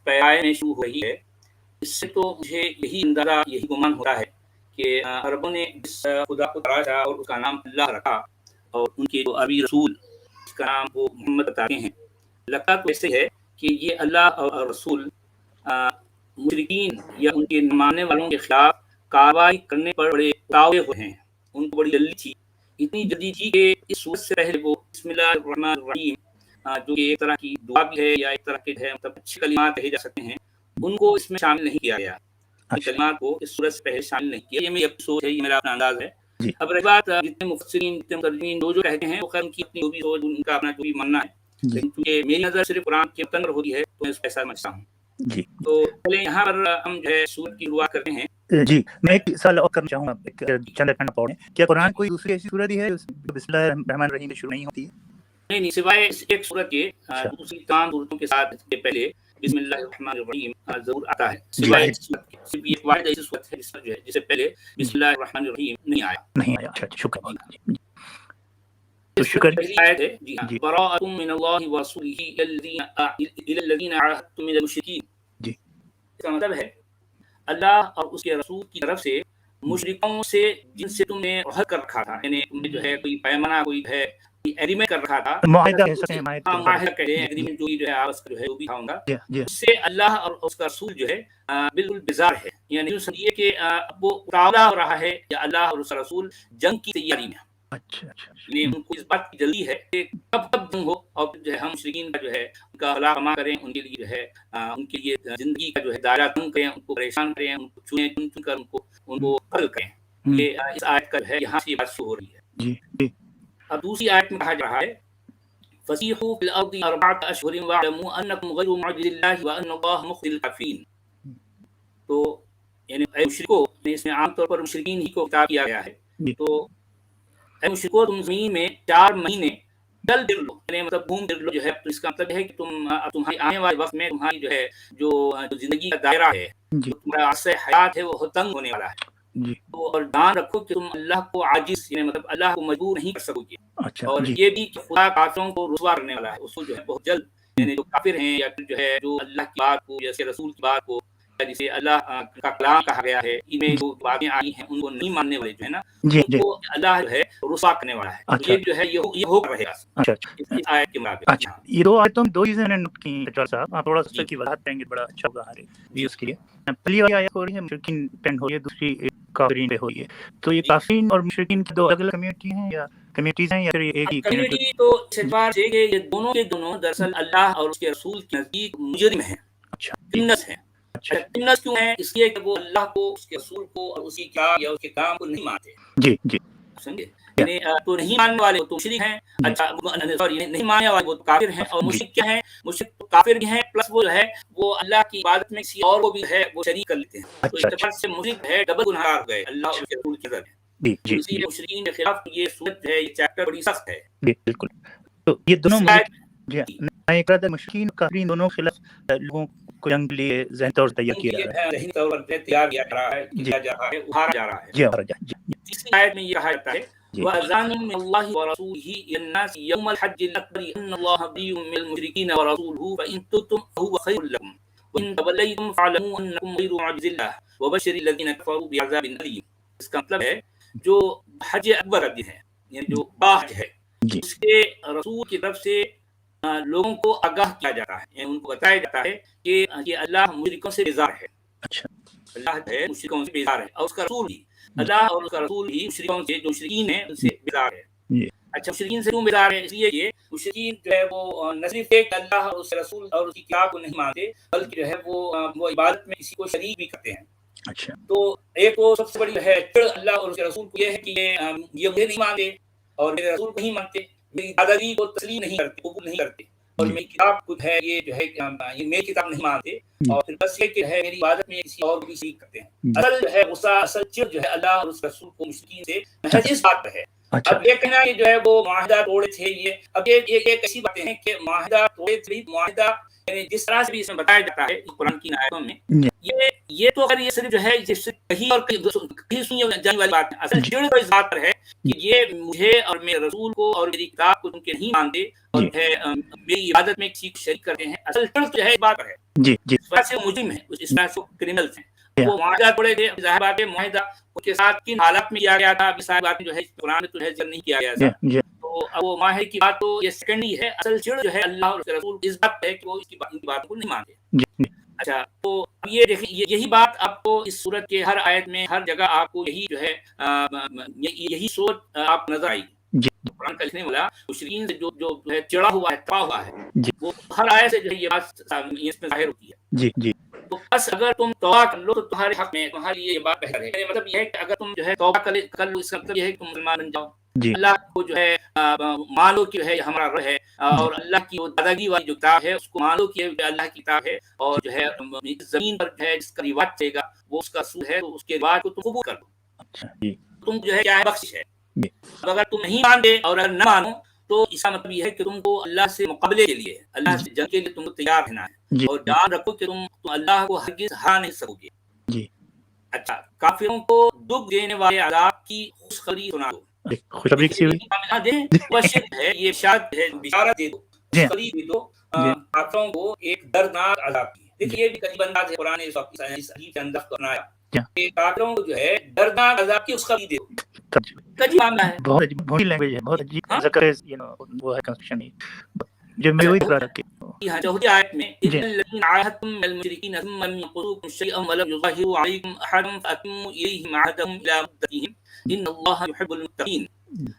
پیرائے میں شروع ہو رہی ہے، اس سے تو مجھے یہی اندازہ، یہی گمان ہوتا ہے کہ عربوں نے جس خدا کو تراشا اور اس کا نام اللہ رکھا، اور ان کے جو عربی رسول اس کا نام وہ محمد بتاتے ہیں، لگتا تو ایسے ہے کہ یہ اللہ اور رسول مشرکین یا ان کے نہ ماننے والوں کے خلاف کارروائی کرنے پر بڑے اتاوے ہوئے ہیں. ان کو بڑی جلدی تھی، اتنی جلدی تھی کہ اس سورت سے پہلے وہ بسم اللہ الرحمن الرحیم جو کہ ایک طرح کی دعا بھی ہے یا ایک طرح کے ہے مطلب اچھے کلمات کہے جا سکتے ہیں، ان کو اس میں شامل نہیں کیا گیا. کلمات کو اس سورت سے پہلے شامل نہیں کیا. یہ میری اپنی سوچ ہے، یہ میرا اپنا انداز ہے. اب رہی بات جتنے مفسرین جتنے مترجمین جو کہتے ہیں وہ خیر ان کی اپنی بھی سوچ، ان کا اپنا جو بھی ماننا ہے، لیکن کیونکہ میری نظر صرف قرآن کے متن پر ہوتی ہے تو میں اس کو ایسا سمجھتا ہوں. تو چلیں یہاں پر ہم جو ہے سورت کی شروعات کرتے ہیں. جی میں ایک سوال اور کرنا چاہوں گا، چند ایک پڑھیں. کیا قرآن کوئی دوسری ایسی سورت ہے جو بسم اللہ الرحمن الرحیم سے شروع نہیں ہوتی ہے؟ نہیں، سوائے ایک سورت کے دوسری تمام سورتوں کے ساتھ اس کے پہلے بسم اللہ الرحمن الرحیم ضرور آتا ہے. سوائے صرف ایک واحد ایسی سورت ہے جس میں جو ہے جس سے پہلے بسم اللہ الرحمن الرحیم نہیں آیا. اچھا شکریہ. تو شکر پہلی آیت ہے جی ہاں، براءۃ من اللہ ورسولہ الی الذین عاہدتم من المشرکین. جی اس کا مطلب ہے اللہ اور اس کے رسول کی طرف سے مشرکوں سے جن سے تم نے عہد کر رکھا تھا، یعنی تم نے جو ہے کوئی پیمانہ کوئی ہے ایگریمنٹ کر رکھا تھا، معاہدہ کہہ سکتے ہیں، معاہدہ کہتے ہیں، ایگریمنٹ جو ہے آپس کا جو ہے وہ بھی تھا ان کا، اس سے اللہ اور اس کا رسول جو ہے بالکل بیزار ہے. یعنی سمجھیے کہ اب وہ مقابلہ ہو رہا ہے یا اللہ اور اس کا رسول جنگ کی تیاری میں. اچھا یعنی ان کو اس بات کی جلدی ہے کہ کب جنگ ہو اور جو ہے ہم مشرکین کا جو ہے ان کا ہلاک کریں، ان کے لیے جو ہے ان کے لیے زندگی کا جو ہے دائرہ تنگ کریں، ان کو پریشان کریں، ان کو چن چن کر ان کو قتل کریں. یہ اس آیت کا ہے یہاں سے بات شروع ہو رہی ہے. جی اب دوسری آیت میں کہا جا رہا ہے فسیحوا فی الارض اربعۃ اشہر واعلموا انکم غیر معجز اللہ وان اللہ مخزی الکافرین. تو یعنی اے مشرکو، اس میں عام طور پر مشرکین ہی کو خطاب کیا گیا ہے. تو اے مشرکو، تم زمین میں 4 مہینے چل پھر لو، یعنی مطلب گھوم پھر لو جو ہے. تو اس کا مطلب ہے کہ تمہاری آنے والے وقت میں تمہاری جو ہے جو زندگی کا دائرہ ہے، جو تمہارا عرصہ حیات ہے، وہ تنگ ہونے والا ہے. تو اور دھیان رکھو کہ تم اللہ کو عاجز، یعنی مطلب اللہ کو مجبور نہیں کر سکو گے. اور یہ بھی کہ خدا کافروں کو رسوا کرنے والا ہے. اس کو جو ہے بہت جلد، یعنی جو کافر ہیں یا پھر جو ہے جو اللہ کی بات کو یا رسول کی بات کو یا جسے اللہ کا کلام کہا گیا ہے، ان میں جو باتیں آئی ہیں ان کو نہیں ماننے والے جو ہے نا، ان کو اللہ جو ہے رسوا کرنے والا ہے. یہ جو ہے یہ ہو رہے گا اس آیت کے مطابق. یہ دو آیتوں میں دو چیزیں میں نے نوٹ کی ڈاکٹر صاحب، آپ تھوڑا سا کی وضاحت کریں گے بڑا اچھا ہوگا ہمارے ویوز کے لیے. پہلی والی آیت ہو رہی ہے مشرکین پینڈ ہو رہی ہے، دوسری کافرین پہ ہو رہی ہے. تو یہ کافرین اور مشرکین کی دو الگ الگ کمیونٹی ہیں یا کمیونٹیز ہیں یا پھر ایک ہی کمیونٹی؟ تو اس اعتبار سے کہ یہ دونوں کے دونوں دراصل اللہ اور اس کے رسول کے نزدیک مجرم ہیں، کرمنلز ہیں. کرمنلز کیوں ہیں؟ اس لیے کہ وہ اللہ کو، اس کے رسول کو اور اس کی کتاب یا اس کے کام کو نہیں مانتے. جی سمجھے؟ یعنی تو نہیں ماننے والے وہ تو مشرک ہیں. اچھا سوری، نہیں ماننے والے وہ کافر ہیں. اور مشرک کیا ہیں؟ مشرک تو کافر بھی ہیں، پلس وہ ہے وہ اللہ کی عبادت میں کسی اور کو بھی ہے وہ شریک کر لیتے ہیں. تو اس اعتبار سے مشرک ہے ڈبل گنہگار ہو گئے اللہ اور اس کے رسول کی نظر میں. اسی لیے مشرکین کے خلاف یہ سورت ہے، یہ چیپٹر بڑی سخت ہے. بالکل. تو یہ دونوں میں کہا تھا مشرکین اور کافرین دونوں خلاف لوگوں کو جنگ کے لیے ذہنی طور پر تیار کیا جا رہا ہے، ذہنی طور پر تیار کیا جا رہا ہے، کیا جا رہا ہے، ابھارا جا رہا ہے. تیسری آیت میں یہ کہا جاتا ہے وَأَذَانٌ مِّنَ اللَّهِ وَرَسُولِهِ إِلَى النَّاسِ يَوْمَ الْحَجِّ الْأَكْبَرِ أَنَّ اللَّهَ بَرِيءٌ مِّنَ الْمُشْرِكِينَ وَرَسُولُهُ فَإِن تُبْتُمْ فَهُوَ خَيْرٌ لَّكُمْ وَإِن تَوَلَّيْتُمْ فَاعْلَمُوا أَنَّكُمْ غَيْرُ مُعْجِزِ اللَّهِ وَبَشِّرِ الَّذِينَ كَفَرُوا بِعَذَابٍ أَلِيمٍ. اس کا مطلب ہے جو حج اکبر ہے، یعنی جو باحج ہے، اس کے رسول کی طرف سے لوگوں کو آگاہ کیا جاتا ہے، یعنی ان کو بتایا جاتا ہے کہ اللہ مشرکوں سے بیزار ہے. اللہ ہے مشرکوں سے بیزار ہے، اور اس کا رسول بھی، اللہ اور اس کا رسول ہی مشرکوں سے، جو مشرکین ہیں ان سے بیزار ہے. اچھا مشرکین سے کیوں بیزار ہے؟ اس لیے کہ مشرکین جو ہے وہ نہ صرف ایک اللہ اور اس کے رسول اور اس کی کتاب کو نہیں مانتے، بلکہ جو ہے وہ عبادت میں کسی کو شریک بھی کرتے ہیں. اچھا تو ایک وہ سب سے بڑی ہے اللہ اور اس کے رسول کو یہ ہے کہ یہ مجھے نہیں مانتے اور میرے رسول کو نہیں مانتے، میری دادگی کو تسلیم نہیں کرتے، قبول نہیں کرتے، اور میری کتاب کو ہے یہ جو ہے یہ میری کتاب نہیں مانتے، اور پھر بس یہ کہ ہے میری عبادت میں کسی اور بھی شریک کرتے ہیں. اصل جو ہے غصہ، اصل چڑ جو ہے اللہ اور اس رسول کو مشرکین سے محض اس بات پر ہے. اب یہ کہنا کہ جو ہے وہ معاہدہ توڑے تھے، یہ اب یہ ایک ایسی باتیں ہیں کہ معاہدہ توڑے تھے، معاہدہ جس طرح سے بھی اس میں بتایا جاتا ہے قرآن کی آیتوں میں، یہ تو اگر یہ صرف جو ہے کہیں اور کہیں سنی جانے والی بات ہے، اصل جڑ تو اس بات پر ہے کہ یہ مجھے اور میرے رسول کو اور میری کتاب کو ان کے نہیں مانتے اور جو ہے میری عبادت میں کسی کو شریک کرتے ہیں، اصل جڑ تو جو ہے اس بات پر ہے. اس طرح سے مجرم ہیں، اس طرح سے کرمنلز ہیں. وہ معاہدہ توڑے تھے، ظاہر بات ہے معاہدہ ان کے ساتھ کن حالات میں کیا گیا تھا، ابھی ساری باتیں جو ہے قرآن میں تو ہے ذکر نہیں کیا گیا تھا. تو اب وہ معاہدے کی بات تو یہ سیکنڈری ہے، اصل جڑ جو ہے اللہ اور اس کے رسول اس بات ہے کہ وہ اس کی بات کو نہیں مانتے. اچھا، تو اب یہ دیکھیں یہی بات آپ کو اس صورت کے ہر آیت میں ہر جگہ آپ کو یہی جو ہے یہی صورت آپ نظر آئی. قرآن کا لکھنے والا مشرکین سے جو ہے چڑھا ہوا ہے، تباہ ہوا ہے، وہ ہر آیت سے جو ہے یہ بات اس میں ظاہر ہوتی ہے. تو بس اگر تم توبہ کر لو تو تمہارے حق میں تمہارے لیے یہ بات بہتر ہے. مطلب یہ ہے کہ اگر تم جو ہے توبہ کر لو، اس کا مطلب یہ ہے کہ تم مسلمان بن جاؤ، اللہ کو جو ہے مانو کہ ہے ہمارا رب ہے، اور اللہ کی وہ دادگی والی جو کتاب ہے اس کو مانو کہ اللہ کی کتاب ہے، اور جو ہے زمین پر جو ہے جس کا رواج چلے گا وہ اس کا اصول ہے، تو اس کے رواج کو تم قبول کر لو. تم جو ہے کیا ہے بخشش ہے. اگر تم نہیں مانتے اور اگر نہ مانو تو اس کا مطلب یہ ہے کہ تم کو اللہ سے مقابلے کے لیے، اللہ سے جنگ کے لیے تم کو تیار رہنا ہے، اور جان رکھو کہ تم اللہ کو ہرگز ہرا نہیں سکو گے. اچھا، کافروں کو دکھ دینے والے عذاب کی خوشخبری سنا دو. خوشخبری ہے، یہ بشارت ہے، بشارت دے دو، خوشخبری دے دو کافروں کو ایک دردناک عذاب کی. دیکھیے یہ بھی قریب انداز ہے قرآن نے صحیح انداز کو اپنایا کہ کافروں کو جو ہے دردناک عذاب کی خوشخبری دے دو. معاملہ ہے، بہت عجیب، بہت لینگویج ہے، بہت عجیب ذکر ہے، وہ ہے کنسٹرکشن جو میں وہی بتا رکھے. چوتھی آیت میں الذین عاہدتم من المشرکین ثم لم ينقضوکم شیئا ولم یظاہروا علیکم احدا فاتموا الیہم عہدہم الی مدتہم ان اللہ یحب المتقین.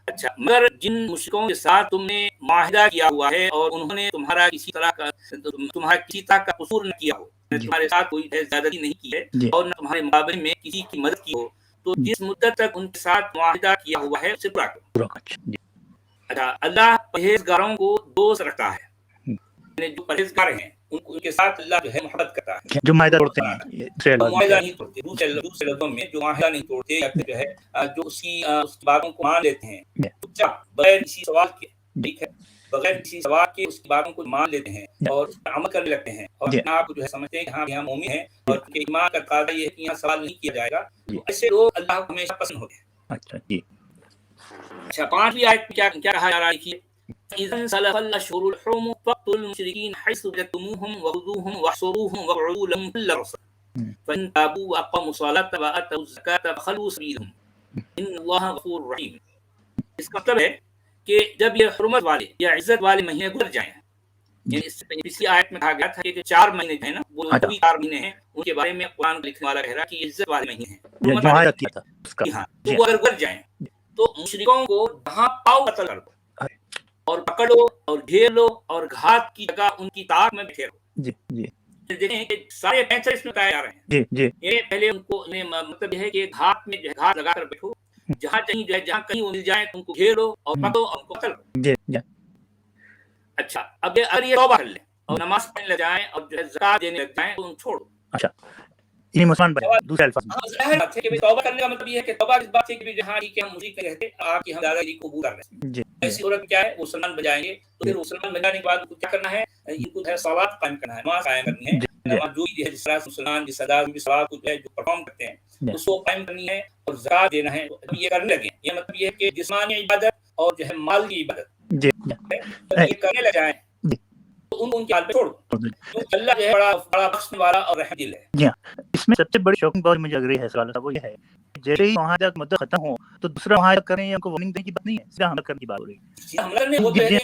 اچھا، مگر جن مشرکوں کے ساتھ تم نے معاہدہ کیا ہوا ہے اور انہوں نے تمہارا کسی طرح کا قصور نہ کیا ہو، تمہارے ساتھ کوئی زیادتی نہیں کی ہے اور نہ تمہارے مقابلے میں کسی کی مدد کی ہو، تو جس مدت تک ان کے ساتھ معاہدہ کیا ہوا ہے اسے پورا کرو. اچھا، اللہ پرہیزگاروں کو دوست رکھتا ہے، جو پرہیزگار ہیں ان کے ساتھ اللہ جو ہے محبت کرتا ہے، جو معاہدہ توڑتے ہیں، معاہدہ نہیں توڑتے. دوسرے لفظوں میں جو معاہدہ نہیں توڑتے یا پھر جو ہے جو اس کی باتوں کو مان لیتے ہیں بغیر کسی سوال کے، ٹھیک ہے، بغیر کسی سوال کے اس کی باتوں کو مان لیتے ہیں اور اس پر عمل کرنے لگتے ہیں، اور اپنے آپ کو جو ہے سمجھتے ہیں کہ ہاں یہاں مومن ہیں اور ان کے ایمان کا تقاضا یہ ہے کہ یہاں سوال نہیں کیا جائے گا، تو ایسے لوگ اللہ کو ہمیشہ پسند ہوتے ہیں. اچھا، 5ویں آیت میں کیا کہا جا رہا ہے؟ إذا انسلخ الأشهر الحرم فاقتلوا المشركين حيث وجدتموهم وخذوهم واحصروهم واقعدوا لهم كل مرصد فإن تابوا وأقاموا الصلاة وآتوا الزكاة فخلوا سبيلهم إن الله غفور رحيم. اس کا مطلب ہے کہ جب یہ حرمت والے یا عزت والے مہینے گزر جائیں، یعنی اس سے پچھلی آیت میں کہا گیا تھا کہ 4 مہینے جو ہے نا وہ وہی 4 مہینے ہیں، ان کے بارے میں قرآن لکھنے والا کہہ رہا کہ یہ عزت والے مہینے ہیں. ہاں، تو وہ اگر گزر جائیں تو مشرکوں کو جہاں پاؤ قتل کر دو اور پکڑو اور گھیر لو اور گھات کی جگہ ان کی تاک میں بیٹھے رہو. دیکھیں کہ سارے فیصلے اس میں بتائے جا رہے ہیں. یہ پہلے ان کو مطلب یہ ہے کہ گھات میں گھات لگا کر بیٹھو، جہاں کہیں جو ہے جہاں کہیں وہ مل جائیں تو ان کو گھیر لو اور پکڑو اور ان کو قتل کرو. اچھا، اب اگر یہ توبہ کر لیں اور نماز پڑھنے لگ جائیں اور جو ہے زکات دینے لگ جائیں تو ان چھوڑو. اچھا، یہ مسلمان بنے. دوسرے الفاظ ظاہر بات ہے کہ توبہ کرنے کا مطلب یہ ہے کہ توبہ اس بات سے کہ جہاں کہ ہم مشرک رہتے آپ کی ہم دادا جی کو قبول کر رہے ہیں. ایسی عورت کیا ہے، وہ مسلمان بن جائیں گے تو پھر مسلمان بن جانے کے بعد ان کو کیا کرنا ہے، ان کو ہے صلوات قائم کرنا ہے، نماز قائم کرنی ہے. نماز جو ہے جس طرح سے مسلمان جس ادا میں صلوات کو جو پرفارم کرتے ہیں اس کو قائم کرنی ہے اور زکات دینا ہے. یہ کرنے لگے، یہ مطلب یہ ہے کہ جسمانی عبادت اور جو ہے مال کی عبادت یہ کرنے لگ جائیں تو ان کی حال پہ چھوڑ دو. اللہ جو ہے بڑا بخشنے والا اور رحم دل ہے. اس میں سب سے بڑی شوکنگ بات مجھے لگ رہی ہے سوال وہ یہ ہے جیسے ہی معاہدہ مدت ختم ہو تو دوسرا معاہدہ کریں یا ان کو وارننگ دینے کی بات نہیں ہے، سیدھا حملہ کرنے کی بات ہو رہی ہے. حملہ کرنے وہ تو ہے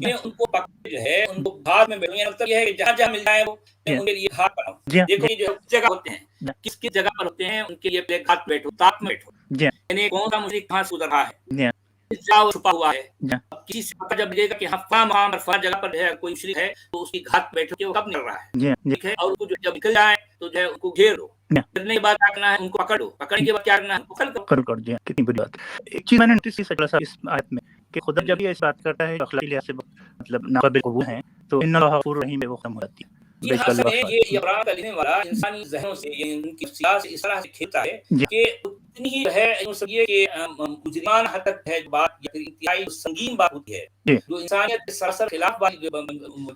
ان کو پکڑ جو ہے ان کو گھات میں بیٹھو، یہ مطلب یہ ہے کہ جہاں جہاں مل جائے وہ ان کے لیے گھات بناؤ. دیکھو یہ جو جگہ ہوتے ہیں کس کس جگہ پر ہوتے ہیں ان کے لیے پہلے گھات بیٹھو، تاک میں بیٹھو. یعنی کون سا مشرک کہاں سے گزر رہا ہے، اس جگہ وہ چھپا ہوا ہے. کسی سے پتہ جب ملے گا کہ ہفتہ مقام پر فلاں جگہ پر ہے کوئی مشرک ہے تو اس کی گھات بیٹھو کہ وہ کب نکل رہا ہے، ٹھیک ہے، اور جب نکل جائے تو جو ہے ان کو گھیر لو. گھیرنے کے بعد کیا کرنا ہے، ان کو پکڑو، پکڑنے کے بعد کیا کرنا ہے، ان کو قتل کرو. کتنی بڑی بات. ایک چیز میں نے نوٹس کی اس آیت میں کہ خدا جب یہ اس بات کرتا ہے اخلاقی لحاظ سے مطلب ناقابل قبول ہیں تو ان اللہ غفور رحیم وہ ختم ہو جاتی ہے. یہ قرآن کا لکھنے والا انسانی ذہنوں سے ان کی سیاست اس طرح سے کھیلتا ہے کہ اتنی ہی ہے یوں سمجھیے کہ مجرمان حد تک ہے جو بات یا پھر انتہائی سنگین بات ہوتی ہے جی جو انسانیت کے سراسر خلاف والی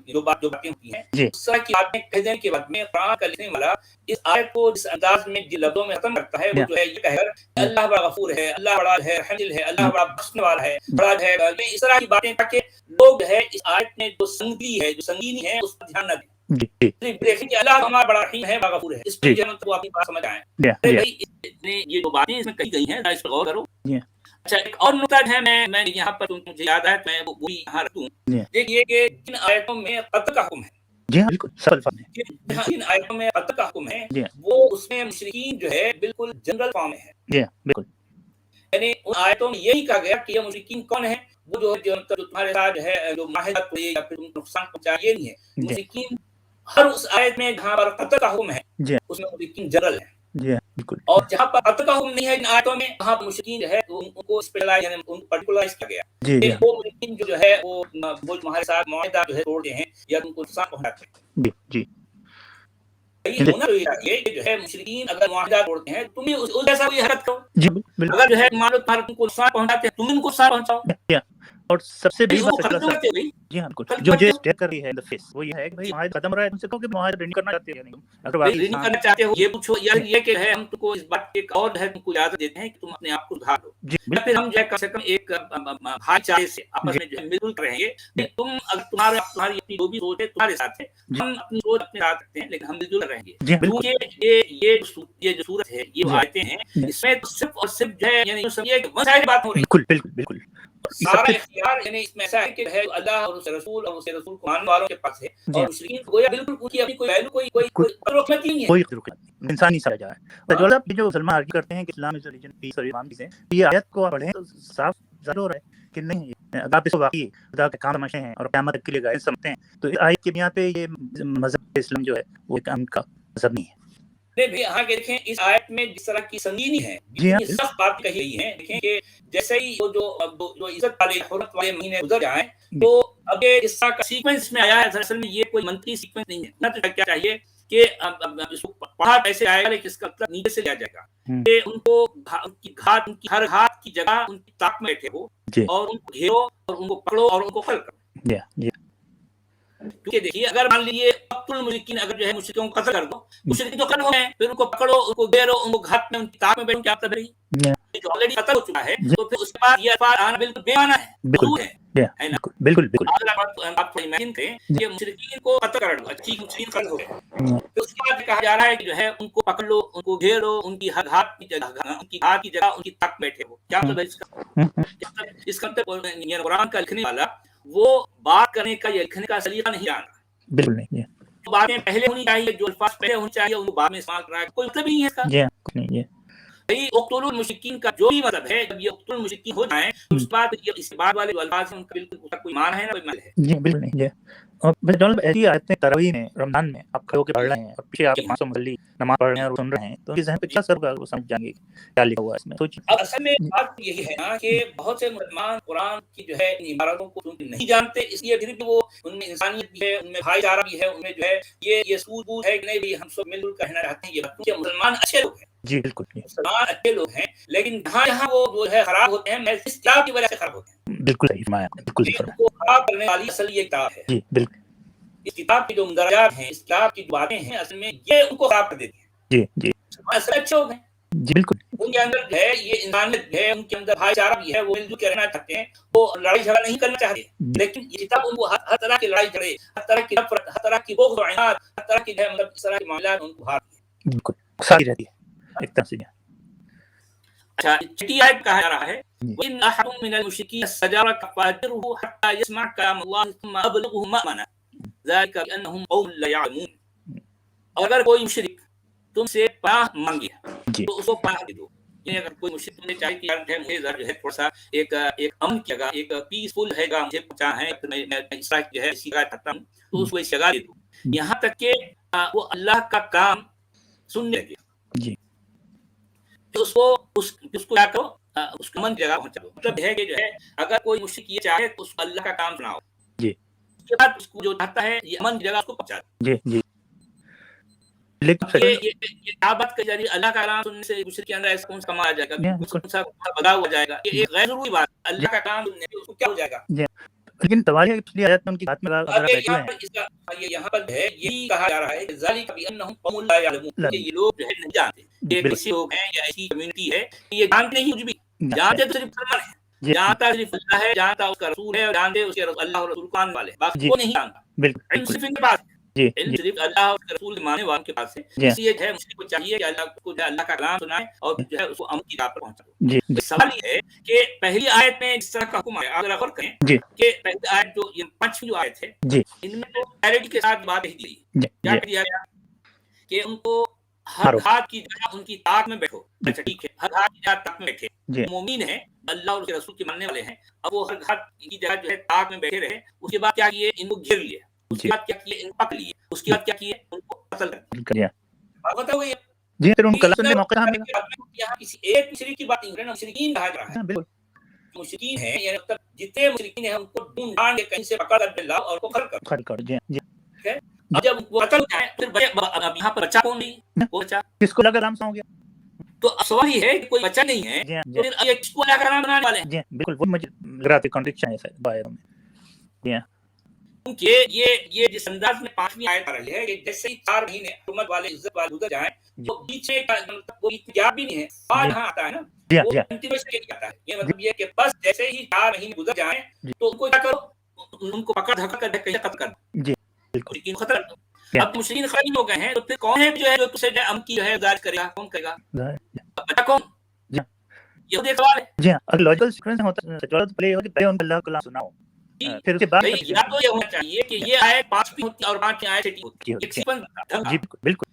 جو باتیں ہوتی ہیں جی اس طرح کی باتیں کہہ دینے کے بعد میں قرآن کا لکھنے والا اس آیت کو جس انداز میں جن لفظوں میں ختم کرتا ہے وہ جو ہے یہ کہہ کر کہ اللہ بڑا غفور ہے، اللہ بڑا ہے رحیم ہے، اللہ بڑا بخشنے والا ہے، بڑا ہے، یہ اس طرح کی باتیں تاکہ لوگ جو ہے اس آیت میں جو سنگی ہے جو سنگینی ہے اس پر دھیان نہ دیں، جی جی دیکھیں کہ اللہ ہمارا بڑا رحیم ہے، بڑا غفور ہے، اس پہ جو ہے تو اپنی بات سمجھ آئیں. جی ارے جی بھائی یہ جو باتیں اس میں کہی گئی ہیں اس پر غور کرو. جی اچھا ایک اور نقطہ ہے میں یہاں پر مجھے یاد ہے میں وہ بھی یہاں رکھوں. جی دیکھیے کہ جن آیتوں میں قتل کا حکم ہے، جی ہاں بالکل سب الفاظ میں جن آیتوں میں قتل کا حکم ہے جی وہ اس میں مشرکین جو ہے بالکل جنرل فارم میں ہے. جی بالکل یعنی ان آیتوں میں یہی کہا گیا کہ یہ مشرکین کون ہیں، وہ جو تمہارے ساتھ جو ہے جو معاہدہ کوئی یا پھر نقصان پہنچا یہ نہیں ہے. مشرکین ہر اس آیت میں جہاں پر قتل کا حکم ہے جی اس میں مشرکین جنرل ہے، جی بالکل اور جہاں پر قتل کا حکم نہیں ہے ان آیتوں میں وہاں پر مشرکین جو ہے ان کو اسپیشلائز یعنی ان پرٹیکولرائز کیا گیا جی کہ جی وہ مشرکین جو ہے وہ تمہارے ساتھ معاہدہ جو ہے توڑتے ہیں یا ان کو نقصان پہنچاتے ہیں. جی جی ہونا تو یہ چاہیے کہ جو ہے مشرکین اگر معاہدہ توڑتے ہیں تم بھی اس جیسا کوئی حرکت کرو. جی بالکل اگر جو ہے مان لو تم کو نقصان پہنچاتے ہیں تم بھی ان کو نقصان پہنچاؤ. اور سب سے بڑی ان بات کو سچ ختم کرتے ہو بھائی، جی ہاں بالکل ختم جو مجھے کرتے ہو. اسٹیئر کر رہی ہے فیس وہ یہ ہے کہ بھائی معاہدہ ختم ہو رہا ہے تم سے کہو کہ معاہدہ رینیو کرنا چاہتے ہیں یا نہیں اگر واقعی رینیو کرنا چاہتے ہو یہ پوچھو یا یہ کہ ہے ہم تم کو اس بات کی ایک اور ہے تم کو اجازت دیتے ہیں کہ تم اپنے آپ کو سدھار دو جی یا پھر ہم جو ہے کم سے کم ایک بھائی چارے سے آپس میں جو ہے مل جل کر رہیں گے کہ تم اگر تمہاری اپنی جو بھی سوچ ہے تمہارے ساتھ ہے ہم اپنی سوچ اپنے ساتھ رکھتے ہیں لیکن ہم مل جل کر رہیں گے. جی بالکل یہ جو صورت ہے یہ آیتیں ہیں اس میں صرف اور صرف جو ہے یعنی سمجھیے کہ ون سائڈ بات ہو رہی ہے. بالکل بالکل بالکل سارا اختیار یعنی اس میں ایسا ہے کہ ہے اللہ اور اس رسول اور اس رسول کو ماننے والوں کے پاس ہے اور مشرکین کو بالکل ان کی اپنی کوئی ویلو کوئی نہیں ہے. کوئی انسانی سمجھ جائے. جو مسلمان آرگی کرتے ہیں کہ اسلام از ریلیجن پیس اور ایمان سے یہ آیت کو پڑھیں تو صاف ظاہر ہو رہا ہے کہ نہیں اگر آپ اس کو واقعی خدا کے کام تماشے ہیں اور قیامت کے لیے گائیڈنس سمجھتے ہیں تو اس آیت کی بنا پہ یہ مذہب اسلام جو ہے وہ ایک ان کا مذہب نہیں ہے. یہاں کے دیکھیں اس آیت میں جس طرح کی سنگینی ہے جی ہاں جتنی سخت بات کہی گئی ہے دیکھیں کہ جیسے ہی وہ جو عزت والے حرمت والے مہینے گزر جائیں تو اب یہ اس طرح کا سیکوینس میں آیا ہے. دراصل میں یہ کوئی منطقی سیکوینس نہیں ہے. نہ تو کیا چاہیے کہ اس کو پہاڑ ایسے آئے گا لیکن اس کا مطلب نیچے سے لیا جائے گا کہ ان کو ان کی گھاٹ ان کی ہر گھاٹ کی جگہ ان کی طاق میں بیٹھے ہو اور ان کو گھیرو اور ان کو پکڑو اور ان کو قتل کرو. کیونکہ دیکھیے اگر مان لیجیے قتل المشرکین اگر جو ہے مشرکوں کو قتل کر دو مشرکین تو قتل ہو گئے پھر ان کو پکڑو ان کو گھیرو ان کو گھاٹ میں ان کی طاق میں بیٹھو کیا مطلب ہے جو آلریڈی قتل ہو چکا ہے تو پھر اس کے بعد یہ الفاظ آنا بالکل بے معنی ہے نا. بالکل بالکل آپ کو امیجن کریں کہ مشرکین کو قتل کر دو اچھی مشرکین قتل ہو گئے پھر اس کے بعد کہا جا رہا ہے کہ جو ہے ان کو پکڑ لو ان کو گھیرو ان کی ہر گھاٹ کی جگہ ان کی طاق میں بیٹھے ہو. کیا مطلب ہے اس کا مطلب قرآن کا لکھنے والا وہ بات کرنے کا یا لکھنے کا سلیقہ نہیں جانتا. بالکل نہیں باتیں پہلے ہونی چاہیے جو الفاظ پہلے ہونی چاہیے ان کو بعد میں استعمال کرنا ہے کوئی مطلب نہیں ہے اس کا. اقتلوا المشرکین کا جو بھی مطلب ہے جب یہ اقتلوا المشرکین ہو جائیں تو اس بات اس بعد والے الفاظ ہیں ان کا بالکل کوئی معنی ہے نہ کوئی معنی ہے. جی بالکل نہیں اور ایسی آیتیں تراویح میں رمضان میں آپ کھڑے ہو کے پڑھ رہے ہیں اور پیچھے آپ 500 مصلی نماز پڑھ رہے ہیں اور سن رہے ہیں تو ذہن پہ کیا سر ہوگا وہ سمجھ جائیں گے کیا لکھا ہوا ہے اس میں. اب اصل میں بات یہی ہے نا کہ بہت سے مسلمان قرآن کی جو ہے ان عبارتوں کو نہیں جانتے اس لیے پھر بھی وہ ان میں انسانیت بھی ہے ان میں بھائی چارہ بھی ہے ان میں جو ہے یہ سود بود ہے کہ نہیں بھی ہم سب مل جل کر رہنا چاہتے ہیں. یہ مسلمان اچھے لوگ ہیں. جی بالکل مسلمان اچھے لوگ ہیں لیکن جہاں وہ جو ہے خراب ہوتے ہیں میں اس کتاب کی وجہ سے خراب ہوتے ہیں. بالکل صحیح فرمایا بالکل صحیح فرمایا. کو خراب کرنے والی اصل یہ کتاب ہے. جی بالکل اس کتاب کی جو مندرجات ہیں اس کتاب کی جو باتیں ہیں اصل میں یہ ان کو خراب کر دیتی ہیں. جی جی اصل اچھے لوگ ہیں. جی بالکل ان کے اندر جو ہے یہ انسانیت ہے ان کے اندر بھائی چارہ بھی ہے وہ مل جل کے رہنا چاہتے ہیں وہ لڑائی جھگڑا نہیں کرنا چاہتے لیکن یہ کتاب ان کو ہر طرح کی لڑائی جھگڑے ہر طرح کی نفرت ہر طرح کی بغض و عناد ہر طرح کی مطلب اس طرح کے معاملات ان کو ہارتی ہے. بالکل ساری رہتی ہے ایک طرح سے. اچھا چھٹی آیت کہا جا رہا ہے وَإِنْ أَحَدٌ مِّنَ الْمُشْرِكِينَ اسْتَجَارَكَ فَأَجِرْهُ حَتَّى يَسْمَعَ كَلَامَ اللَّهِ ثُمَّ أَبْلِغْهُ مَأْمَنَهُ ذَلِكَ بِأَنَّهُمْ قَوْمٌ لَا يَعْلَمُونَ. اگر کوئی مشرک تم سے پناہ مانگے تو اس کو پناہ دے دو. یعنی اگر کوئی مشرک تم نے چاہے کہ یار مجھے جو ہے تھوڑا سا ایک امن کی جگہ ایک پیسفل ہے گا مجھے پہنچا ہے پھر میں اس طرح جو ہے شکایت کرتا ہوں تو اس کو اس جگہ دے دو یہاں تک کہ وہ اللہ کا کام سننے لگے. جی اس کو کیا کرو اس کو امن کی جگہ پہنچا دو. مطلب ہے کہ جو ہے اگر کوئی مشرک یہ چاہے تو اس کو اللہ کا کام سناؤ جی اس کے بعد اس کو جو چاہتا ہے یہ امن کی جگہ اس کو پہنچا دو. جی جی لیکن یہ کیا بات کہی جا رہی ہے؟ اللہ کا کلام سننے سے مشرک کے اندر ایسا کون سا کما آ جائے گا، کون سا بدا ہو جائے گا؟ یہ ایک غیر ضروری بات ہے، اللہ کا کلام سننے سے اس کو کیا ہو جائے گا؟ لیکن تواریہ کی پچھلی آیت میں ان کی بات میں اگر بیٹھے ہوئے ہیں یہاں پر ہے یہی کہا جا رہا ہے کہ ذالک بانہم قوم لا یعلمون، کہ یہ لوگ جو ہے نہیں جانتے، یہ ایسے لوگ ہیں یا ایسی کمیونٹی ہے کہ یہ جانتے نہیں کچھ بھی، جانتے تو صرف مسلمان ہیں، جانتا صرف اللہ ہے، جانتا اس کا رسول ہے، اور جانتے اس کے اللہ اور رسول قرآن والے، باقی وہ نہیں جانتا، علم صرف ان کے پاس ہے، علم صرف اللہ اور اس کے رسول کے ماننے والوں کے پاس ہے، اس لیے جو ہے مسلم کو چاہیے کہ اللہ کو جو ہے اللہ کا کلام سنائے اور جو ہے اس کو عمل کی راہ پر پہنچائے۔ سوال یہ ہے کہ پہلی آیت میں جس طرح کا حکم ہے، اگر غور کریں کہ پہلی آیت جو یہ پانچویں جو آیت ہے ان میں تو کلیئرٹی کے ساتھ بات نہیں دی، کیا کہہ دیا گیا کہ ان کو ہر ہاتھ کی جگہ ان کی طاق میں بیٹھو، اچھا ٹھیک ہے، ہر ہاتھ کی جگہ طاق میں بیٹھے، مومن ہیں، اللہ اور اس کے رسول کے ماننے والے ہیں، اب وہ ہر ہاتھ کی جگہ جو ہے طاق میں بیٹھے رہے، اس کے بعد کیا کیے؟ ان کو گھیر لیے، اس کے بعد کیا کیے؟ ان کو پکڑ لیے، اس کے بعد کیا کیے؟ ان کو قتل کر دیا۔ بات ہوئی جی، پھر ان کو قتل موقع ہم یہاں کسی ایک مشرک کی بات نہیں کرنا، مشرکین کہا جا رہا ہے، مشرکین ہیں، یعنی جتنے مشرکین ہیں ان کو ڈھونڈ ڈھانڈ کے کہیں سے پکڑ کر لاؤ اور کو قتل کر۔ اب جب وہ قتل ہو جائے پھر اب یہاں پر بچہ کون نہیں؟ وہ بچہ کس کو لگا نام سا ہو گیا؟ تو سوال یہ ہے کہ کوئی بچہ نہیں ہے تو پھر یہ کس کو اللہ کا نام بنانے والے ہیں؟ جی بالکل، وہ مجھے لگ رہا تھا کنٹریکشن ہے باہر میں، جی کیونکہ یہ جس انداز میں پانچویں آیت آ رہی ہے کہ جیسے ہی 4 مہینے حکومت والے عزت والے گزر جائیں تو پیچھے کا مطلب کوئی گیپ بھی نہیں ہے، اور یہاں آتا ہے نا وہ کنٹینیوس کے لیے آتا ہے، یہ مطلب یہ کہ بس جیسے ہی 4 مہینے گزر جائیں تو ان کو کیا کرو؟ ان کو پکڑ دھکڑ کر کہیں قتل کر دو، جی بالکل، لیکن خطر اب مشرکین خالی ہو گئے ہیں تو پھر کون ہے جو ہے جو تجھے ام کی جو ہے گزارش کرے گا؟ کون کرے گا؟ بچہ کون؟ یہ ایک سوال ہے۔ جی اگر لاجیکل سیکوینس ہوتا ہے تو پہلے ان اللہ کو کلام سناؤ، پھر اس کے بعد یا تو یہ ہونا چاہیے کہ یہ آیت 5 ہوتی ہے اور 5 آیت چھٹی ہوتی ہے، ایک سیکوینس۔ جی بالکل،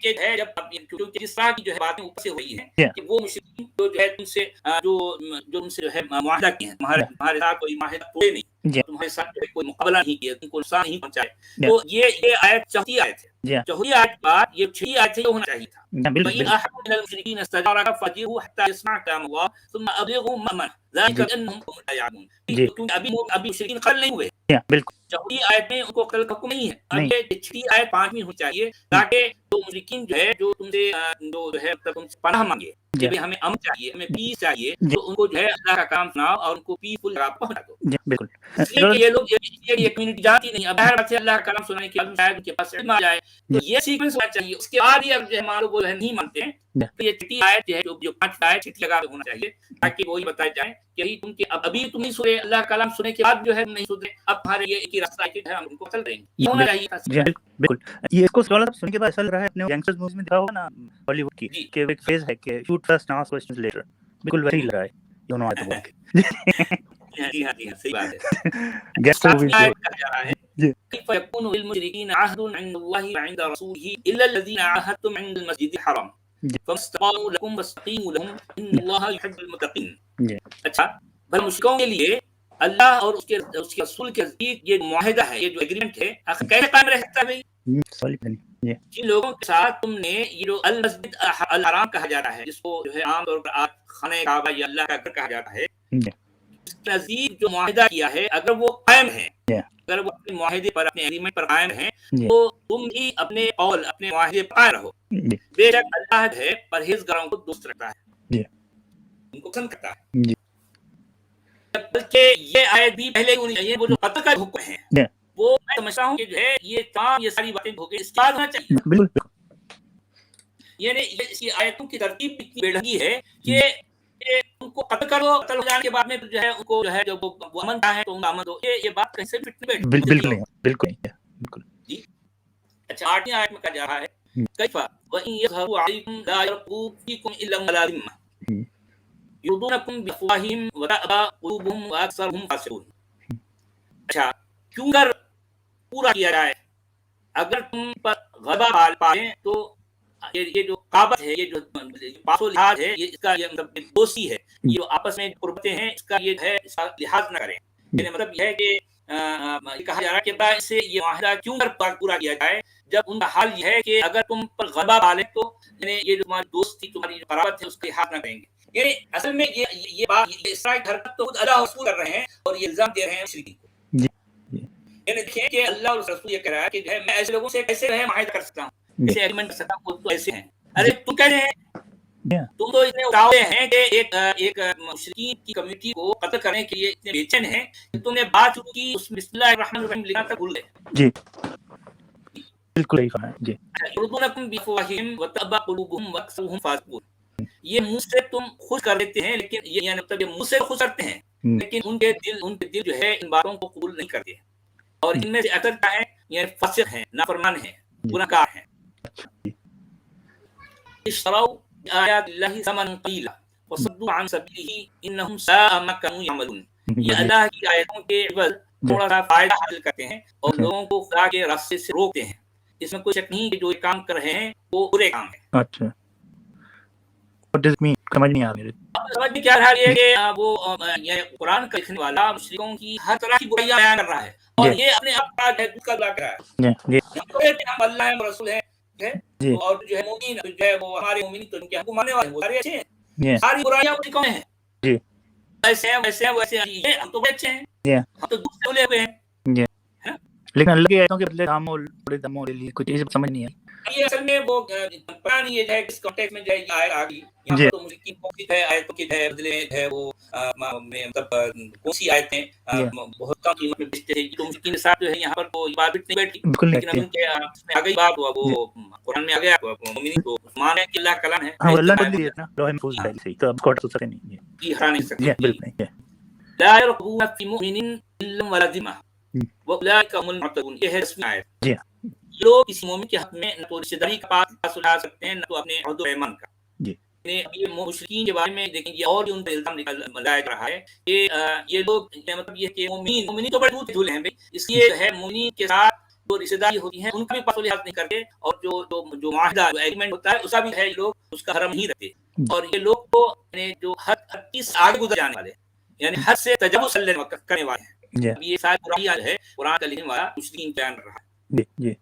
یہ ہے جب کیونکہ جس طرح کی جو ہے باتیں اوپر سے ہوئی ہیں کہ وہ مشرکین جو ہے تم سے جو ان سے جو ہے معاہدہ کیے ہیں، تمہارے ساتھ کوئی معاہدہ توڑے نہیں، تمہارے ساتھ جو ہے کوئی مقابلہ نہیں کیا، تم کو نقصان نہیں پہنچائے، تو یہ آیت چوتھی آیت ہے، چوتھی آیت کے بعد یہ چھٹی آیت سے یہ ہونا چاہیے تھا۔ فَإِنْ أَحَدٌ مِنَ الْمُشْرِكِينَ اسْتَجَارَكَ فَأَجِرْهُ حَتَّى يَسْمَعَ كَلَامَ اللَّهِ ثُمَّ أَبْلِغْهُ مَأْمَنَهُ ذَلِكَ بِأَنَّهُمْ قَوْمٌ لَا يَعْلَمُونَ۔ کیونکہ ابھی مشرکین قتل نہیں ہوئے، بالکل چوتھی آیت میں ان کو قتل کا حکم نہیں ہے، اب یہ چھٹی آیت 5ویں ہونی چاہیے تاکہ جو مشرکین جو ہے جو تم سے جو ہے تم سے پناہ مانگے کہ ہمیں امن چاہیے، ہمیں پیس چاہیے، تو ان کو جو ہے اللہ کا کام سناؤ اور ان کو پیسفل جگہ پہنچا دو۔ بالکل، اس لیے کہ یہ لوگ یہ کمیونٹی جانتی نہیں، اب باہر سے اللہ کا کلام سنانے کے بعد شاید ان کے پاس علم آ جائے، تو یہ سیکوینس ہونا چاہیے۔ اس کے بعد ہی اب جو ہے مان لو وہ نہیں مانتے ہیں تو یہ چھٹی آیت جو ہے جو 5 آیت چھٹی لگا کے ہونا چاہیے تاکہ وہی بتایا جائے کہ تم کے ابھی تم نہیں سنے، اللہ کا کلام سننے کے بعد جو ہے نہیں سن رہے، اب تمہارے یہ ایک ہی راستہ ہے ہم ان کو چل رہے ہیں، یہ ہونا چاہیے تھا۔ بالکل، یہ اس کو سن کے بعد ایسا لگ رہا ہے اپنے گینگسٹرز موویز میں دیکھا ہوگا نا ہالی ووڈ کی کہ ایک فیز ہے کہ shoot first ask questions later, بالکل ویسے ہی لگ رہا ہے دونوں آیتوں بول کے۔ جی ہاں صحیح بات ہے۔ گینگسٹر موویز کہا جا رہا ہے كيف يكون للمشركين عهد عند الله وعند رسوله إلا الذين عاهدتم عند المسجد الحرام فاستقاموا لكم واستقيموا لهم إن الله يحب المتقين۔ اچھا بھلا مشرکوں کے لیے اللہ اور اس کے رسول کے نزدیک یہ معاہدہ ہے، یہ جو ایگریمنٹ ہے، آخر کیسے قائم رہ سکتا ہے بھائی؟ جن لوگوں کے ساتھ تم نے یہ جو المسجد الحرام کہا جاتا ہے، جس کو جو ہے عام طور پر خانہ کعبہ یا اللہ کا گھر کہا جاتا ہے، اس کے نزدیک جو معاہدہ کیا ہے اگر وہ قائم ہے، اگر وہ اپنے معاہدے پر اپنے ایگریمنٹ پر قائم ہیں تو تم بھی اپنے قول اپنے معاہدے پر قائم رہو۔ بے شک اللہ ہے پرہیزگاروں کو دوست رکھتا ہے، ان کو پسند کرتا ہے۔ بلکہ یہ آیت بھی پہلے ہونی چاہیے، وہ جو قتل کا حکم ہے وہ میں سمجھتا ہوں کہ جو ہے یہ تمام یہ ساری باتیں ہو گئی، اس کے بعد ہونا چاہیے۔ یعنی اس کی آیتوں کی ترتیب اتنی بے ڈھنگی ہے کہ ان کو قتل کرو، قتل ہو جانے کے بعد میں جو ہے ان کو جو ہے جب وہ امن چاہے تو ان کا امن دو، یہ بات کہیں سے فٹ نہیں بیٹھتی۔ بالکل جی۔ اچھا 8ویں آیت میں کہا جا رہا ہے کیف وَإِن يَظْهَرُوا عَلَيْكُمْ لَا يَرْقُوبُوا فِيكُمْ إِلَّا وَلَا ذِمَّةً يُرْضُونَكُمْ بِأَفْوَاهِهِمْ وَتَأْبَى قُلُوبُهُمْ وَأَكْثَرُهُمْ فَاسِقُونَ۔ اچھا کیوں کر پورا کیا جائے، اگر تم پر غضب پائیں تو یہ جو قابت ہے، یہ جو پاس و لحاظ ہے، یہ اس کا یہ مطلب دوستی ہے، یہ جو آپس میں قربتیں ہیں اس کا یہ ہے اس کا لحاظ نہ کریں۔ یعنی مطلب یہ ہے کہ یہ کہا جا رہا ہے کہ اس سے یہ معاہدہ کیوں کر پورا کیا جائے جب ان کا حال یہ ہے کہ اگر تم پر غضب آ لے تو یعنی یہ جو تمہاری دوستی تمہاری جو قرابت ہے اس کا لحاظ نہ کریں گے۔ یعنی اصل میں یہ بات یہ اس طرح کی حرکت تو خود اللہ رسول کر رہے ہیں اور یہ الزام دے رہے ہیں مشرکین کو۔ یعنی دیکھیں کہ اللہ اور رسول یہ کہہ رہا ہے کہ میں ایسے لوگوں سے کیسے رہے معاہدہ کر سکتا ہوں ایسے ایگریمنٹ کر سکتا ہوں، وہ تو ایسے ہیں. ارے تم کہہ رہے ہیں Yeah. تم تو اتنے اتاوے ہیں کہ ایک مشرکین کی کمیونٹی کو قتل کرنے کے لیے اتنے بے چین ہیں کہ تم نے بات شروع کی اس میں بسم اللہ الرحمن الرحیم لکھنا تک بھول گئے. جی بالکل صحیح فرمایا. جی یردونکم بافواہہم وتأبى قلوبہم واکثرہم فاسقون. یہ منہ سے تم خوش کر دیتے ہیں، لیکن یہ یعنی مطلب یہ منہ سے خوش کرتے ہیں لیکن ان کے دل جو ہے ان باتوں کو قبول نہیں کرتے، اور ان میں سے اکثر کیا ہے یہ فاسق ہیں، نافرمان ہیں، گناہگار ہیں. اشتروا بآیات اللہ ثمنا قلیلا وصدوا عن سبیلہ انہم ساء ما كانوا یعملون. یہ اللہ کی آیتوں کے عوض تھوڑا سا فائدہ حاصل کرتے ہیں اور لوگوں کو خدا کے راستے سے روکتے ہیں. اس میں کوئی شک نہیں کہ جو یہ کام کر رہے ہیں وہ برے کام ہیں. اچھا what does it mean؟ سمجھ نہیں آ رہی. سمجھ میں کیا رہا ہے کہ وہ یہ قرآن کا لکھنے والا مشرکوں کی ہر طرح کی برائیاں بیان کر رہا ہے اور یہ اپنے آپ کا دودھ کا دعا کر رہا ہے. ہم اللہ ہیں رسول ہیں اور جو ہے مومن جو ہے وہ ہمارے مومن تو ان کے ہم کو ماننے والے ہیں، وہ سارے اچھے ہیں. ساری برائیاں مشرکوں میں ہیں. جی ایسے ہیں ویسے ہیں ویسے ہیں، ہم تو بڑے اچھے ہیں، ہم تو دوسرے بولے ہوئے ہیں. لیکن اللہ کی آیتوں کے بدلے بڑے داموں کے لیے کچھ چیز سمجھ نہیں آئی. یہ اصل میں وہ پتہ نہیں ہے کس کانٹیکس میں جائے آئے آگی. یہاں پر تو مشرکین کو ہے آیتوں کی ہے بدلے میں ہے وہ مطلب کون سی آیتیں بہت کم قیمت میں بیچتے ہیں. تو مشرکین کے ساتھ جو ہے یہاں پر تو بات نہیں بیٹھی، لیکن اب ان کے اس میں آگئی بات ہوا وہ قرآن میں آ گیا مومنین کو مان ہے کہ اللہ کلام ہے. ہاں اللہ بدلی ہے نا لوح محفوظ ہے صحیح تو اب کوٹ تو سکے نہیں. جی ہرا نہیں سکتے. بالکل لا يرقبون في مؤمن الا ولا ذمہ واولئک هم المعتدون. یہ ہے اس میں آیت. جی لوگ کسی مومن کے حق میں نہ تو رشتہ داری کا پاس اٹھا سکتے ہیں نہ تو اپنے عہد و پیمان کا. جی یہ مشرکین کے بارے میں دیکھیں یہ اور بھی ان پر الزام لگایا جا رہا ہے کہ یہ لوگ مطلب یہ کہ مومنین تو بڑے دور جھولے ہیں بھائی، اس لیے جو ہے مومنین کے ساتھ جو رشتہ داری ہوتی ہیں ان کا بھی پاس لحاظ نہیں کرتے اور جو معاہدہ جو ایگریمنٹ ہوتا ہے اس کا بھی ہے یہ لوگ اس کا حرم نہیں رکھتے. اور یہ لوگ تو یعنی جو حد کی سے آگے گزر جانے والے یعنی حد سے تجاوز کرنے والے ہیں. یہ ساری برائیاں ہے قرآن کا لکھنے والا مشرکین بیان کر رہا ہے. جی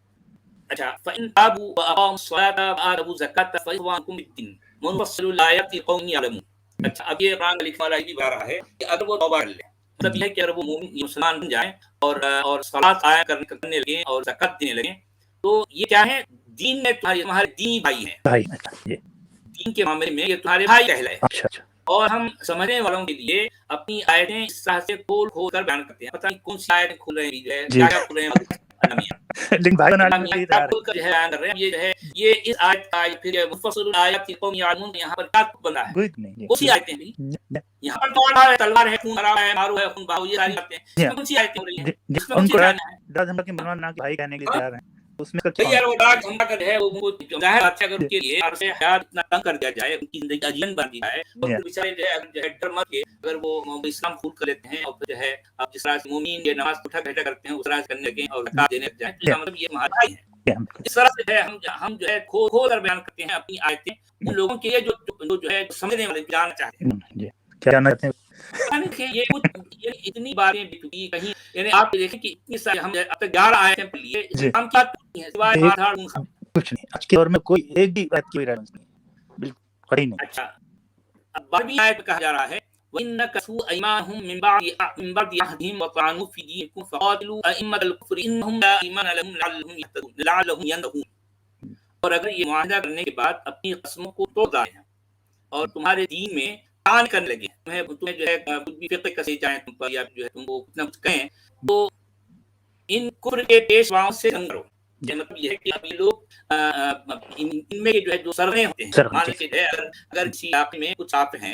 اچھا فإن تابوا وأقاموا الصلاة وآتوا الزكاة فإخوانكم في الدين منفصل الآيات قوم يعلمون. اچھا اب یہ قرآن کا لکھنے والا یہ بتا رہا ہے کہ اگر وہ توبہ کر لیں، مطلب یہ ہے کہ اگر وہ مومن مسلمان بن جائیں اور صلاۃ آیا کرنے لگیں اور زکات دینے لگیں تو یہ کیا ہے دین میں تمہارے دینی بھائی ہیں. دین کے معاملے میں یہ تمہارے بھائی کہلائے. اور ہم سمجھنے والوں کے لیے اپنی آیتیں اس طرح سے کھول کر بیان کرتے ہیں. پتہ نہیں کون سی آیتیں کھول رہے ہیں کیا کھول رہے ہیں لیکن بھائی یہ جو ہے یہ اس آیت کا پھر مفصل الآیات قوم یعلمون یہاں پر کیا بنا ہے کون سی آیتیں بھی یہاں پر توڑا ہے تلوار ہے خون خراب ہے مارو ہے خون بہو یہ ساری باتیں اس میں کون سی آیتیں ہو رہی ہیں جس میں کون سی جانا ہے داد ہم کے مسلمان نہ بھائی کہنے کے تیار ہیں اس میں یار وہ ڈاک ہم کا ہے وہ ظاہر بات ہے اگر ان کے لیے عرص حیات اتنا تنگ کر دیا جائے ان کی زندگی اجین بن دی جائے اور بیچارے جو ہے ڈر مر کے اگر وہ اسلام قبول کر لیتے ہیں اور جو ہے اب جس طرح سے مومن یہ نماز اٹھا بیٹھا کرتے ہیں اس طرح سے کرنے لگیں اور زکات دینے لگ جائیں تو مطلب یہ ہمارے بھائی ہیں. اس طرح سے ہے ہم جو ہے کھول کر بیان کرتے ہیں اپنی آیتیں ان لوگوں کے لیے جو ہے سمجھنے والے جاننا چاہتے ہیں. کیا جاننا چاہتے ہیں یہ اتنی باتیں بھی چکی کہیں یعنی آپ دیکھیں کہ اتنی ساری ہم اب تک 11 آیتیں پڑھ لیے ہم کیا ہیں سوائے آدھار کچھ نہیں آج کے دور میں کوئی ایک بھی آیت کی ریلیونس نہیں بالکل نہیں. اچھا اب 12ویں آیت کہا جا رہا ہے وَإِنَّ نَكَثُوا أَيْمَانَهُم مِّن بَعْدِ عَهْدِهِمْ وَطَعَنُوا فِي دِينِكُمْ فَقَاتِلُوا أَئِمَّةَ الْكُفْرِ إِنَّهُمْ لَا إِيمَانَ لَهُمْ لَعَلَّهُمْ يَنْتَهُونَ. اور اگر یہ معاہدہ کرنے کے بعد اپنی قسموں کو توڑ دیں اور تمہارے دین میں طعن کرنے لگے تمہیں جو ہے کچھ بھی فقہ کسی جائیں تم پر یا جو ہے تم کو کتنا کچھ کہیں تو ان کفر کے پیشواؤں سے جنگ کرو. مطلب یہ ہے کہ اب یہ لوگ ان میں جو ہے جو سرغے ہوتے ہیں مان لیجیے جو ہے اگر کسی علاقے میں کچھ کافر ہیں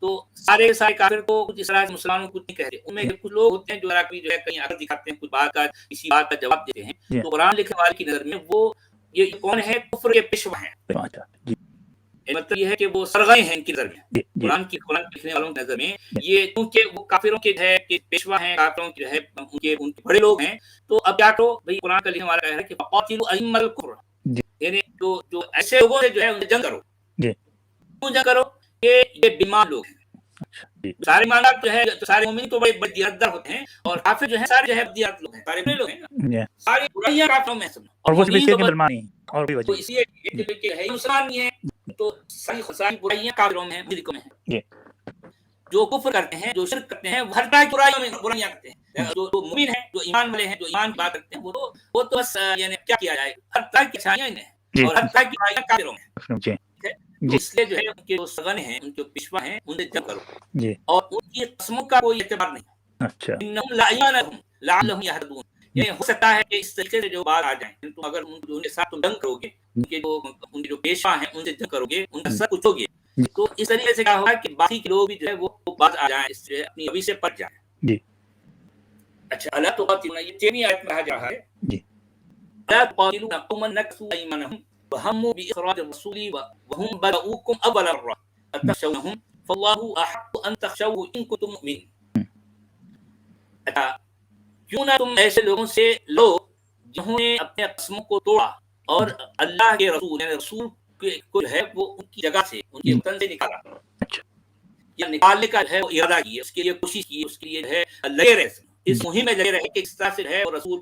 تو سارے کافر کو کچھ اس طرح سے مسلمانوں کو نہیں کہتے. ان میں کچھ لوگ ہوتے ہیں جو علاقے جو ہے کہیں اگر دکھاتے ہیں کچھ بات کا کسی بات کا جواب دیتے ہیں تو قرآن لکھنے والے کی نظر میں وہ یہ کون ہے کفر کے پیشوا ہیں. مطلب یہ ہے کہ وہ سرغے ہیں ان کی نظر میں قرآن لکھنے والوں کی نظر میں یہ کیونکہ وہ کافروں کے ہے کہ پیشوا ہیں کافروں کے ہے ان کے بڑے لوگ ہیں. تو اب کیا کرو بھائی قرآن کا لکھنے والا کہہ رہا ہے کہ فقاتلوا ائمۃ الکفر یعنی جو ایسے لوگوں سے جو ہے ان سے جنگ کرو. کیوں جنگ کرو کہ یہ بیمان لوگ ہیں. سارے ایماندار جو ہے سارے مومن تو بڑے دیانتدار ہوتے ہیں اور کافر جو ہے سارے جو ہے دیانت لوگ ہیں سارے بڑے لوگ ہیں ساری برائیاں کافروں میں سب اور وہ بھی مسلمان ہیں اور بھی وجہ اس لیے کہ ہے مسلمان نہیں ہے تو ساری برائیاں کافروں میں ہیں مشرکوں میں ہیں. جو کفر کرتے ہیں جو شرک کرتے ہیں ہر طرح کی برائیاں کرتے ہیں. جو مومن ہیں جو ایمان والے ہیں جو ایمان کی بات کرتے ہیں وہ تو بس یعنی کیا کیا جائے ہر طرح کی اچھائیاں ہیں جی اور حتیٰ کہ بھائی کافروں میں. جی ٹھیک ہے؟ تو جی اس لیے جو ہے ان کے جو سگن ہیں، ان کے پیشوا ہیں، ان سے جنگ کرو جی اور ان کی قسموں کا کوئی اعتبار نہیں. اچھا انہم لا ایمان لهم لعلهم يهتدون. یہ ہو سکتا ہے کہ اس طریقے سے جو بات آ جائیں، تم اگر ان کے ساتھ تم جنگ کرو گے، ان کے جو پیشوا ہیں ان سے جنگ کرو گے، ان کا سر کچھو گے، تو اس طریقے سے کیا ہوگا کہ باقی کے لوگ بھی جو ہے وہ باز آ جائیں، اس سے اپنی ابھی سے پٹ جائیں. جی اچھا، اللہ تو بات یہ 6ویں آیت میں کہا جا رہا ہے جی لا تقاتلون قوما نكثوا ايمانهم وهموا باخراج الرسول وهم بدؤوكم اول مره اتخشونهم فالله احق ان تخشوه ان كنتم مؤمنين. اچھا، کیوں نہ تم ایسے لوگوں سے لو جنہوں نے اپنے قسموں کو توڑا اور اللہ کے رسول یعنی رسول کو جو ہے وہ ان کی جگہ سے، ان کے وطن سے نکالا، اچھا یا نکالنے کا جو ہے وہ ارادہ کیا، اس کے لیے کوشش کی، اس کے لیے جو ہے لگے رہے، اس مہم میں لگے رہے کہ اس طرح سے جو ہے وہ رسول